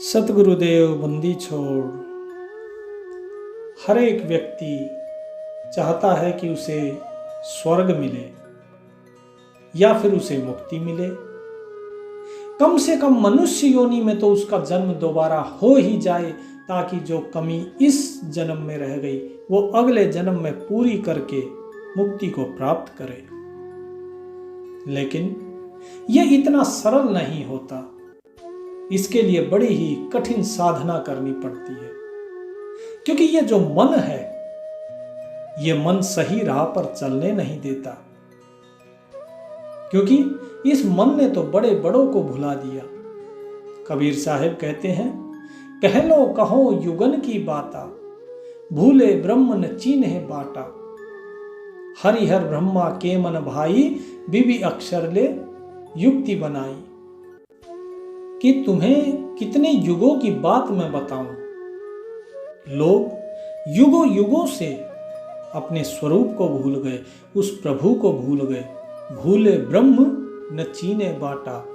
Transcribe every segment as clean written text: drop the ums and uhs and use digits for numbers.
सतगुरुदेव बंदी छोड़। हर एक व्यक्ति चाहता है कि उसे स्वर्ग मिले या फिर उसे मुक्ति मिले। कम से कम मनुष्य योनि में तो उसका जन्म दोबारा हो ही जाए, ताकि जो कमी इस जन्म में रह गई वो अगले जन्म में पूरी करके मुक्ति को प्राप्त करे। लेकिन यह इतना सरल नहीं होता। इसके लिए बड़ी ही कठिन साधना करनी पड़ती है, क्योंकि ये जो मन है, ये मन सही राह पर चलने नहीं देता। क्योंकि इस मन ने तो बड़े बड़ों को भुला दिया। कबीर साहब कहते हैं, कह लो कहो युगन की बाता, भूले ब्रह्म न चीन्हे बाटा। हरिहर ब्रह्मा के मन भाई, बिबी अक्षर ले युक्ति बनाई। कि तुम्हें कितने युगों की बात मैं बताऊं। लोग युगों युगों से अपने स्वरूप को भूल गए, उस प्रभु को भूल गए। भूले ब्रह्म न चीने बाटा,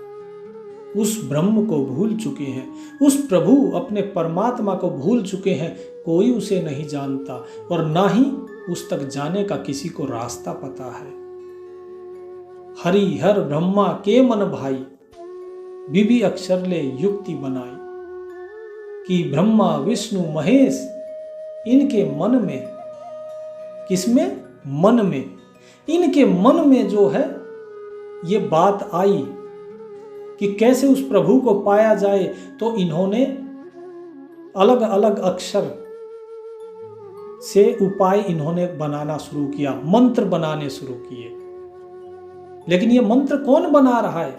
उस ब्रह्म को भूल चुके हैं, उस प्रभु अपने परमात्मा को भूल चुके हैं। कोई उसे नहीं जानता और ना ही उस तक जाने का किसी को रास्ता पता है। हरिहर ब्रह्मा के मन भाई, बिबी अक्षर ले युक्ति बनाई। कि ब्रह्मा विष्णु महेश इनके मन में, किसमें? मन में। इनके मन में जो है ये बात आई कि कैसे उस प्रभु को पाया जाए, तो इन्होंने अलग अलग अक्षर से उपाय इन्होंने बनाना शुरू किया, मंत्र बनाने शुरू किए। लेकिन ये मंत्र कौन बना रहा है?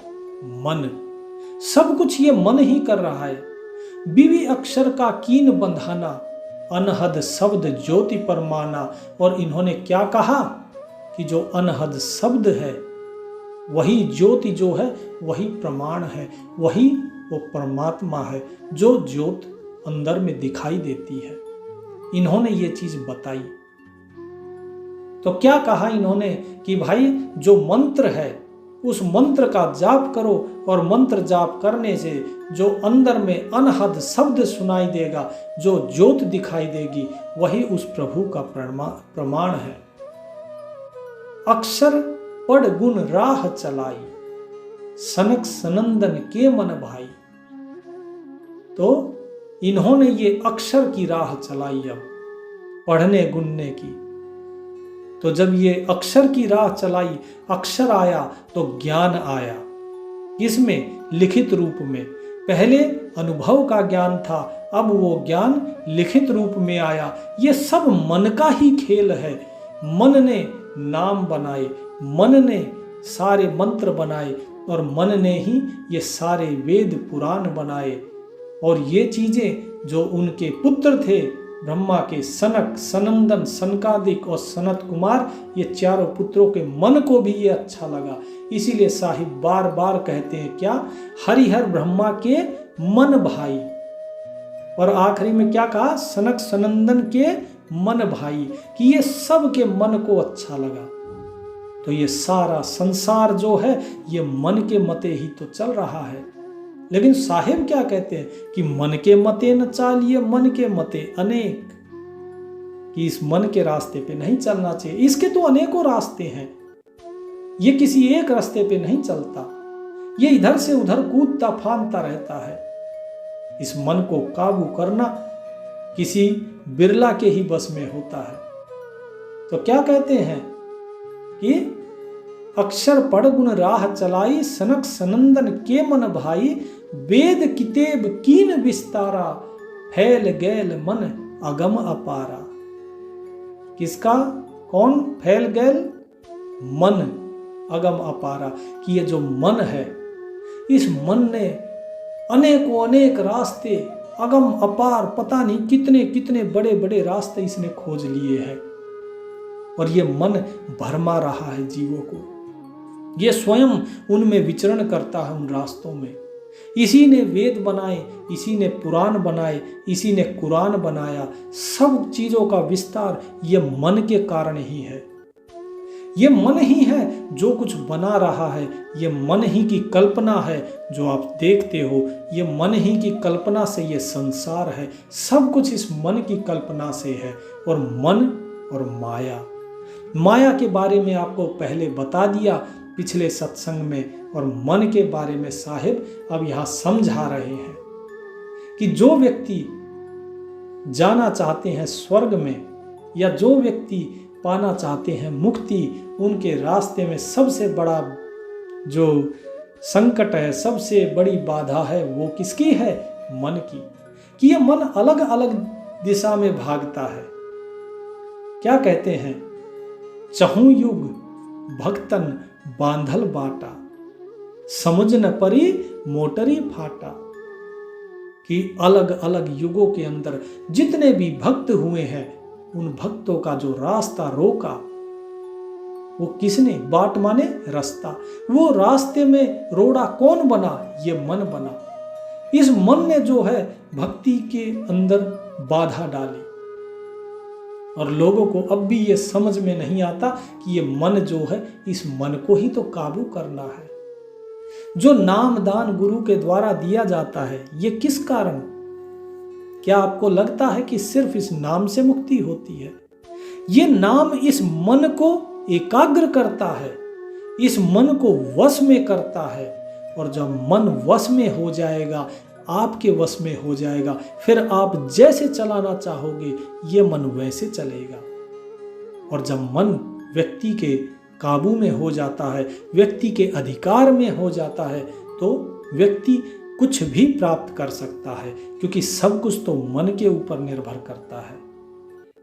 मन। सब कुछ ये मन ही कर रहा है। बिबी अक्षर का कीन बंधाना, अनहद शब्द ज्योति परमाना। और इन्होंने क्या कहा कि जो अनहद शब्द है वही ज्योति जो है वही प्रमाण है, वही वो परमात्मा है जो ज्योत अंदर में दिखाई देती है। इन्होंने ये चीज बताई। तो क्या कहा इन्होंने कि भाई जो मंत्र है उस मंत्र का जाप करो, और मंत्र जाप करने से जो अंदर में अनहद शब्द सुनाई देगा, जो ज्योत दिखाई देगी, वही उस प्रभु का प्रमाण है। अक्षर पढ़ गुण राह चलाई, सनक सनंदन के मन भाई। तो इन्होंने ये अक्षर की राह चलाई अब पढ़ने गुनने की। तो जब ये अक्षर की राह चलाई, अक्षर आया तो ज्ञान आया। इसमें लिखित रूप में, पहले अनुभव का ज्ञान था, अब वो ज्ञान लिखित रूप में आया। ये सब मन का ही खेल है। मन ने नाम बनाए, मन ने सारे मंत्र बनाए, और मन ने ही ये सारे वेद पुराण बनाए। और ये चीजें जो उनके पुत्र थे ब्रह्मा के, सनक सनंदन सनकादिक और सनत कुमार, ये चारों पुत्रों के मन को भी ये अच्छा लगा। इसीलिए साहिब बार बार कहते हैं क्या? हरिहर ब्रह्मा के मन भाई। और आखिरी में क्या कहा? सनक सनंदन के मन भाई। कि ये सब के मन को अच्छा लगा। तो ये सारा संसार जो है ये मन के मते ही तो चल रहा है। लेकिन साहिब क्या कहते हैं कि मन के मते न चालिए, मन के मते अनेक। कि इस मन के रास्ते पे नहीं चलना चाहिए। इसके तो अनेकों रास्ते हैं, ये किसी एक रास्ते पे नहीं चलता। ये इधर से उधर कूदता फांदता रहता है। इस मन को काबू करना किसी बिरला के ही बस में होता है। तो क्या कहते हैं कि अक्षर पढ़ गुण राह चलाई, सनक सनंदन के मन भाई। वेद कितेब कीन विस्तारा, फैल गैल मन अगम अपारा। किसका? कौन फैल गैल? मन अगम अपारा। कि ये जो मन है, इस मन ने अनेकों अनेक रास्ते, अगम अपार, पता नहीं कितने कितने बड़े बड़े रास्ते इसने खोज लिए हैं। और ये मन भरमा रहा है जीवों को। ये स्वयं उनमें विचरण करता है, उन रास्तों में। इसी ने वेद बनाए, इसी ने पुराण बनाए, इसी ने कुरान बनाया। सब चीजों का विस्तार ये मन के कारण ही है। ये मन ही है जो कुछ बना रहा है, ये मन ही की कल्पना है जो आप देखते हो, ये मन ही की कल्पना से ये संसार है, सब कुछ इस मन की कल्पना से है। और मन और माया के बारे में आपको पहले बता दिया पिछले सत्संग में, और मन के बारे में साहिब अब यहाँ समझा रहे हैं कि जो व्यक्ति जाना चाहते हैं स्वर्ग में, या जो व्यक्ति पाना चाहते हैं मुक्ति, उनके रास्ते में सबसे बड़ा जो संकट है, सबसे बड़ी बाधा है, वो किसकी है? मन की। कि ये मन अलग अलग दिशा में भागता है। क्या कहते हैं? चहु युग भक्तन बांधल बाटा, समझ न परी मोटरी फाटा। कि अलग अलग युगों के अंदर जितने भी भक्त हुए हैं, उन भक्तों का जो रास्ता रोका, वो किसने? बाट माने रास्ता। वो रास्ते में रोड़ा कौन बना? ये मन बना। इस मन ने जो है भक्ति के अंदर बाधा डाली, और लोगों को अब भी ये समझ में नहीं आता कि ये मन जो है, इस मन को ही तो काबू करना है। जो नाम दान गुरु के द्वारा दिया जाता है, ये किस कारण? क्या आपको लगता है कि सिर्फ इस नाम से मुक्ति होती है? ये नाम इस मन को एकाग्र करता है, इस मन को वश में करता है, और जब मन वश में हो जाएगा, आपके वश में हो जाएगा, फिर आप जैसे चलाना चाहोगे ये मन वैसे चलेगा। और जब मन व्यक्ति के काबू में हो जाता है, व्यक्ति के अधिकार में हो जाता है, तो व्यक्ति कुछ भी प्राप्त कर सकता है, क्योंकि सब कुछ तो मन के ऊपर निर्भर करता है।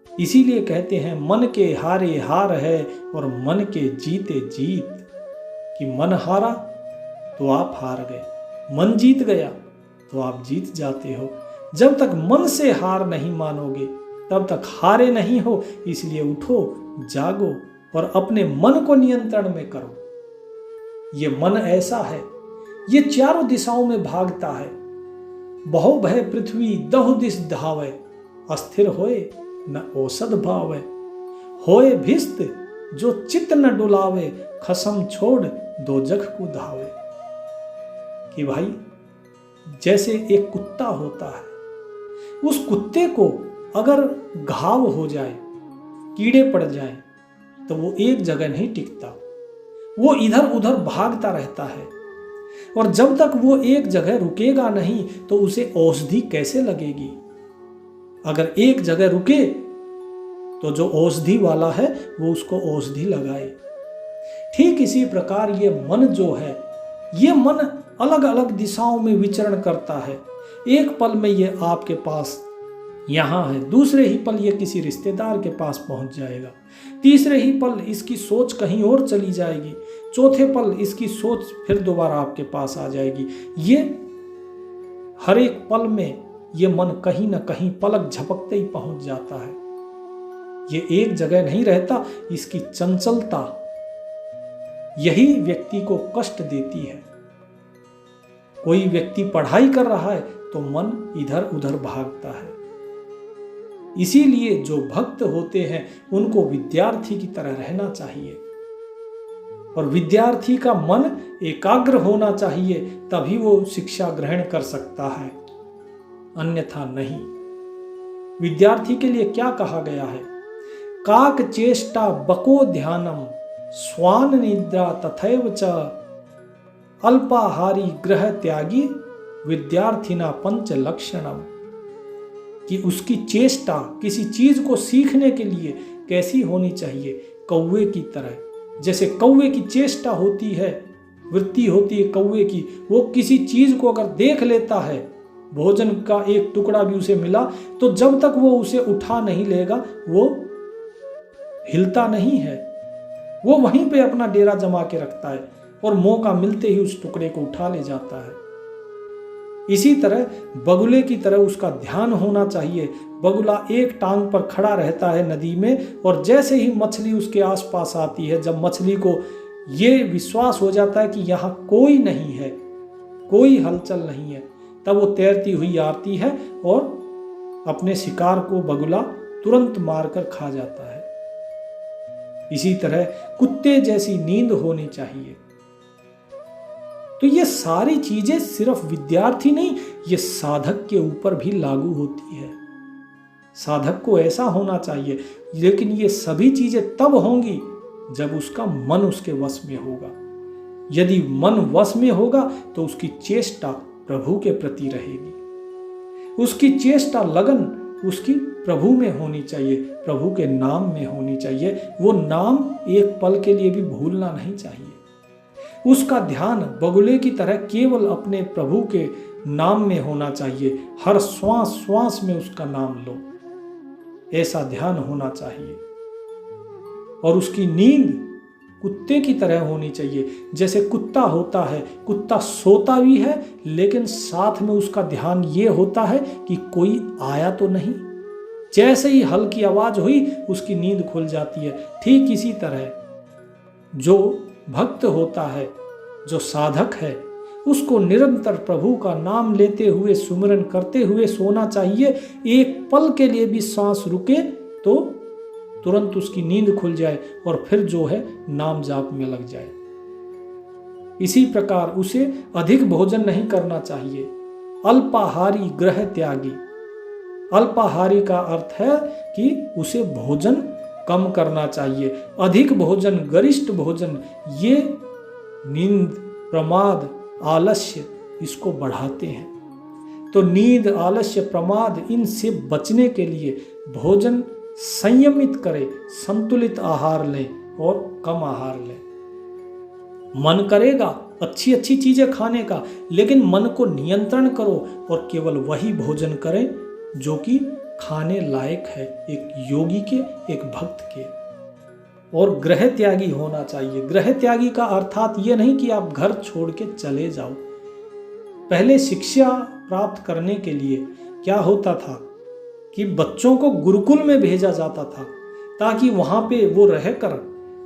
इसीलिए कहते हैं मन के हारे हार है और मन के जीते जीत। कि मन हारा तो आप हार गए, मन जीत गया तो आप जीत जाते हो। जब तक मन से हार नहीं मानोगे तब तक हारे नहीं हो। इसलिए उठो, जागो और अपने मन को नियंत्रण में करो। ये मन ऐसा है, ये चारों दिशाओं में भागता है। बहु भय पृथ्वी दहु दिस धावे, अस्थिर होए न औषध भावे। होए भिस्त जो चित्त न डुलावे, खसम छोड़ दो जख को धावे। कि भाई जैसे एक कुत्ता होता है, उस कुत्ते को अगर घाव हो जाए, कीड़े पड़ जाए, तो वो एक जगह नहीं टिकता, वो इधर उधर भागता रहता है। और जब तक वो एक जगह रुकेगा नहीं तो उसे औषधि कैसे लगेगी? अगर एक जगह रुके तो जो औषधि वाला है वो उसको औषधि लगाए। ठीक इसी प्रकार ये मन जो है, ये मन अलग अलग दिशाओं में विचरण करता है। एक पल में ये आपके पास यहाँ है, दूसरे ही पल ये किसी रिश्तेदार के पास पहुंच जाएगा, तीसरे ही पल इसकी सोच कहीं और चली जाएगी, चौथे पल इसकी सोच फिर दोबारा आपके पास आ जाएगी। ये हर एक पल में ये मन कहीं ना कहीं पलक झपकते ही पहुंच जाता है। ये एक जगह नहीं रहता। इसकी चंचलता यही व्यक्ति को कष्ट देती है। कोई व्यक्ति पढ़ाई कर रहा है तो मन इधर उधर भागता है। इसीलिए जो भक्त होते हैं उनको विद्यार्थी की तरह रहना चाहिए, और विद्यार्थी का मन एकाग्र होना चाहिए, तभी वो शिक्षा ग्रहण कर सकता है, अन्यथा नहीं। विद्यार्थी के लिए क्या कहा गया है? काक चेष्टा बको ध्यानम, स्वान निद्रा तथैव च, अल्पाहारी ग्रह त्यागी, विद्यार्थिना पंच लक्षणम। कि उसकी चेष्टा किसी चीज को सीखने के लिए कैसी होनी चाहिए? कौवे की तरह। जैसे कौवे की चेष्टा होती है, वृत्ति होती है कौवे की, वो किसी चीज को अगर देख लेता है, भोजन का एक टुकड़ा भी उसे मिला, तो जब तक वो उसे उठा नहीं लेगा वो हिलता नहीं है, वो वहीं पे अपना डेरा जमा के रखता है और मौका मिलते ही उस टुकड़े को उठा ले जाता है। इसी तरह बगुले की तरह उसका ध्यान होना चाहिए। बगुला एक टांग पर खड़ा रहता है नदी में, और जैसे ही मछली उसके आसपास आती है, जब मछली को ये विश्वास हो जाता है कि यहाँ कोई नहीं है, कोई हलचल नहीं है, तब वो तैरती हुई आती है और अपने शिकार को बगुला तुरंत मारकर खा जाता है। इसी तरह कुत्ते जैसी नींद होनी चाहिए। तो ये सारी चीजें सिर्फ विद्यार्थी नहीं, ये साधक के ऊपर भी लागू होती है। साधक को ऐसा होना चाहिए, लेकिन ये सभी चीजें तब होंगी जब उसका मन उसके वश में होगा। यदि मन वश में होगा तो उसकी चेष्टा प्रभु के प्रति रहेगी, उसकी चेष्टा लगन उसकी प्रभु में होनी चाहिए, प्रभु के नाम में होनी चाहिए। वो नाम एक पल के लिए भी भूलना नहीं चाहिए। उसका ध्यान बगुले की तरह केवल अपने प्रभु के नाम में होना चाहिए। हर श्वास श्वास में उसका नाम लो, ऐसा ध्यान होना चाहिए। और उसकी नींद कुत्ते की तरह होनी चाहिए। जैसे कुत्ता होता है, कुत्ता सोता भी है लेकिन साथ में उसका ध्यान ये होता है कि कोई आया तो नहीं। जैसे ही हल्की आवाज हुई उसकी नींद खुल जाती है। ठीक इसी तरह जो भक्त होता है, जो साधक है, उसको निरंतर प्रभु का नाम लेते हुए सुमिरन करते हुए सोना चाहिए। एक पल के लिए भी सांस रुके तो तुरंत उसकी नींद खुल जाए और फिर जो है नाम जाप में लग जाए। इसी प्रकार उसे अधिक भोजन नहीं करना चाहिए। अल्पाहारी ग्रह त्यागी। अल्पाहारी का अर्थ है कि उसे भोजन कम करना चाहिए। अधिक भोजन, गरिष्ठ भोजन, ये नींद, प्रमाद, आलस्य इसको बढ़ाते हैं। तो नींद, आलस्य, प्रमाद इनसे बचने के लिए भोजन संयमित करें, संतुलित आहार लें और कम आहार लें। मन करेगा अच्छी अच्छी चीजें खाने का, लेकिन मन को नियंत्रण करो और केवल वही भोजन करें जो कि खाने लायक है, एक योगी के, एक भक्त के। और ग्रह त्यागी होना चाहिए। ग्रह त्यागी का अर्थात ये नहीं कि आप घर छोड़ के चले जाओ। पहले शिक्षा प्राप्त करने के लिए क्या होता था कि बच्चों को गुरुकुल में भेजा जाता था ताकि वहां पे वो रहकर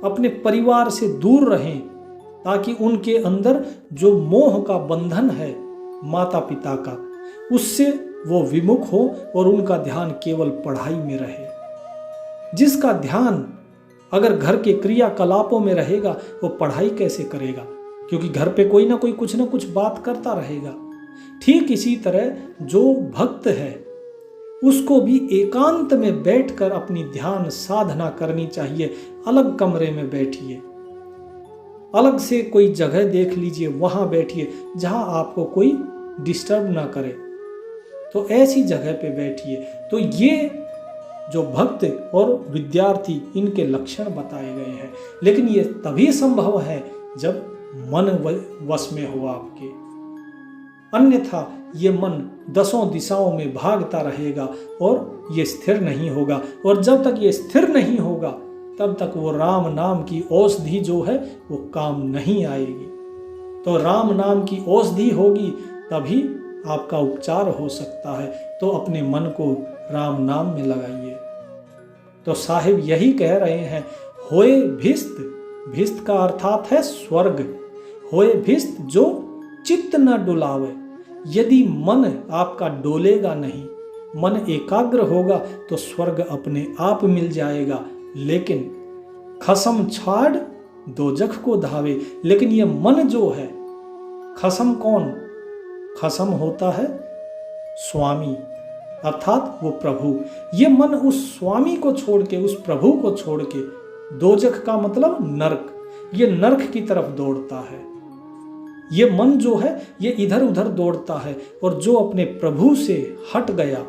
अपने परिवार से दूर रहें, ताकि उनके अंदर जो मोह का बंधन है माता पिता का, उससे वो विमुख हो और उनका ध्यान केवल पढ़ाई में रहे। जिसका ध्यान अगर घर के क्रियाकलापों में रहेगा वो पढ़ाई कैसे करेगा, क्योंकि घर पे कोई ना कोई कुछ ना कुछ बात करता रहेगा। ठीक इसी तरह जो भक्त है उसको भी एकांत में बैठकर अपनी ध्यान साधना करनी चाहिए। अलग कमरे में बैठिए, अलग से कोई जगह देख लीजिए, वहां बैठिए जहां आपको कोई डिस्टर्ब ना करे, तो ऐसी जगह पे बैठिए। तो ये जो भक्त और विद्यार्थी, इनके लक्षण बताए गए हैं। लेकिन ये तभी संभव है जब मन वश में हो आपके, अन्यथा ये मन दसों दिशाओं में भागता रहेगा और ये स्थिर नहीं होगा। और जब तक ये स्थिर नहीं होगा तब तक वो राम नाम की औषधि जो है वो काम नहीं आएगी। तो राम नाम की औषधि होगी तभी आपका उपचार हो सकता है। तो अपने मन को राम नाम में लगाइए। तो साहिब यही कह रहे हैं, होए भिस्त, भिस्त का अर्थात है स्वर्ग। होए भिस्त जो चित्त न डुलावे। यदि मन आपका डोलेगा नहीं, मन एकाग्र होगा तो स्वर्ग अपने आप मिल जाएगा। लेकिन खसम छाड़ दोजख को धावे। लेकिन ये मन जो है, खसम कौन? खसम होता है स्वामी, अर्थात वो प्रभु। ये मन उस स्वामी को छोड़ के, उस प्रभु को छोड़ के, दोजख का मतलब नरक, ये नरक की तरफ दौड़ता है। ये मन जो है ये इधर उधर दौड़ता है। और जो अपने प्रभु से हट गया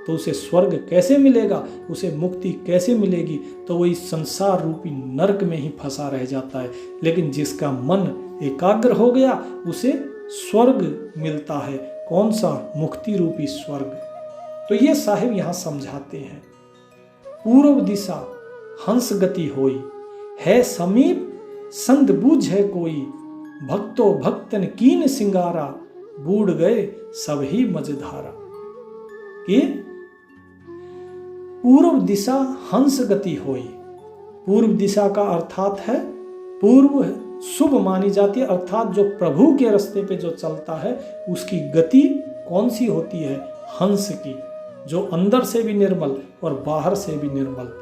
तो उसे स्वर्ग कैसे मिलेगा, उसे मुक्ति कैसे मिलेगी? तो वो इस संसार रूपी नरक में ही फंसा रह जाता है। लेकिन जिसका मन एकाग्र हो गया उसे स्वर्ग मिलता है। कौन सा? मुक्ति रूपी स्वर्ग। तो ये साहिब यहाँ समझाते हैं, पूर्व दिशा हंस गति होई, है समीप संद बूझ है कोई, भक्तो भक्तन कीन सिंगारा, बूढ़ गए सब ही मझधारा। कि पूर्व दिशा हंस गति होई। पूर्व दिशा का अर्थात है पूर्व शुभ मानी जाती है, अर्थात जो प्रभु के रास्ते पे जो चलता है उसकी गति कौन सी होती है? हंस की, जो अंदर से भी निर्मल और बाहर से भी निर्मल।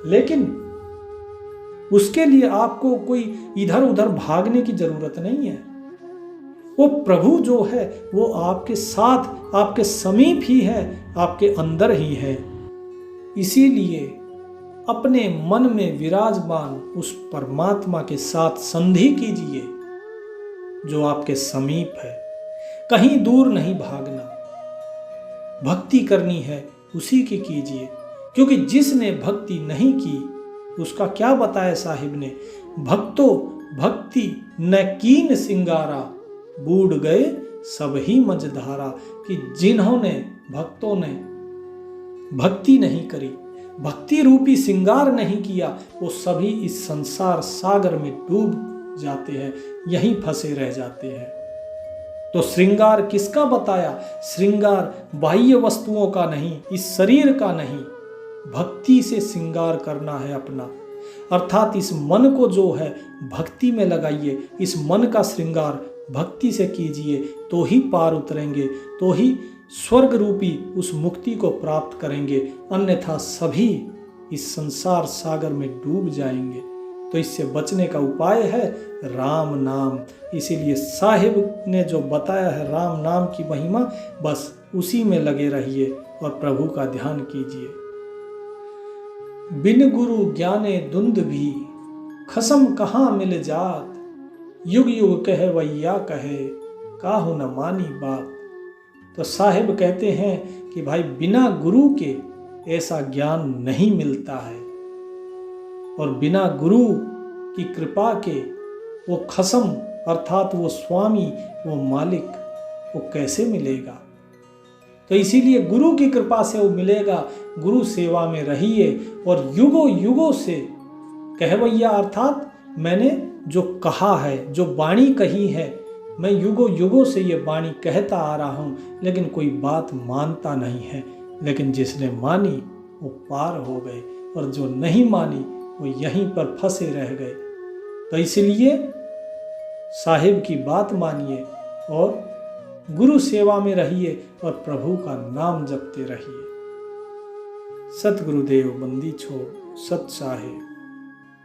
लेकिन उसके लिए आपको कोई इधर उधर भागने की जरूरत नहीं है। वो प्रभु जो है वो आपके साथ, आपके समीप ही है, आपके अंदर ही है। इसीलिए अपने मन में विराजमान उस परमात्मा के साथ संधि कीजिए जो आपके समीप है। कहीं दूर नहीं भागना, भक्ति करनी है उसी की कीजिए, क्योंकि जिसने भक्ति नहीं की उसका क्या बताया साहिब ने, भक्तो भक्ति न कीन सिंगारा, बूढ़ गए सब ही मझधारा। कि जिन्होंने भक्तों ने भक्ति नहीं करी, भक्ति रूपी सिंगार नहीं किया, वो सभी इस संसार सागर में डूब जाते हैं, यहीं फंसे रह जाते हैं। तो श्रृंगार किसका बताया? श्रृंगार बाह्य वस्तुओं का नहीं, इस शरीर का नहीं, भक्ति से श्रृंगार करना है अपना। अर्थात इस मन को जो है भक्ति में लगाइए, इस मन का श्रृंगार भक्ति से कीजिए, तो ही पार उतरेंगे, तो ही स्वर्ग रूपी उस मुक्ति को प्राप्त करेंगे, अन्यथा सभी इस संसार सागर में डूब जाएंगे। तो इससे बचने का उपाय है राम नाम। इसीलिए साहिब ने जो बताया है राम नाम की महिमा, बस उसी में लगे रहिए और प्रभु का ध्यान कीजिए। बिन गुरु ज्ञाने धुंध भी, खसम कहाँ मिल जात, युग युग कहे वैया कहे, काहू न मानी बात। तो साहिब कहते हैं कि भाई बिना गुरु के ऐसा ज्ञान नहीं मिलता है, और बिना गुरु की कृपा के वो खसम अर्थात वो स्वामी, वो मालिक, वो कैसे मिलेगा। तो इसीलिए गुरु की कृपा से वो मिलेगा। गुरु सेवा में रहिए और युगों युगों से कहवैया अर्थात मैंने जो कहा है, जो वाणी कही है, मैं युगों युगों से ये वाणी कहता आ रहा हूँ, लेकिन कोई बात मानता नहीं है। लेकिन जिसने मानी वो पार हो गए, और जो नहीं मानी वो यहीं पर फंसे रह गए। तो इसलिए साहिब की बात मानिए और गुरु सेवा में रहिए और प्रभु का नाम जपते रहिए। सतगुरुदेव बंदी छोड़ सत साहिब।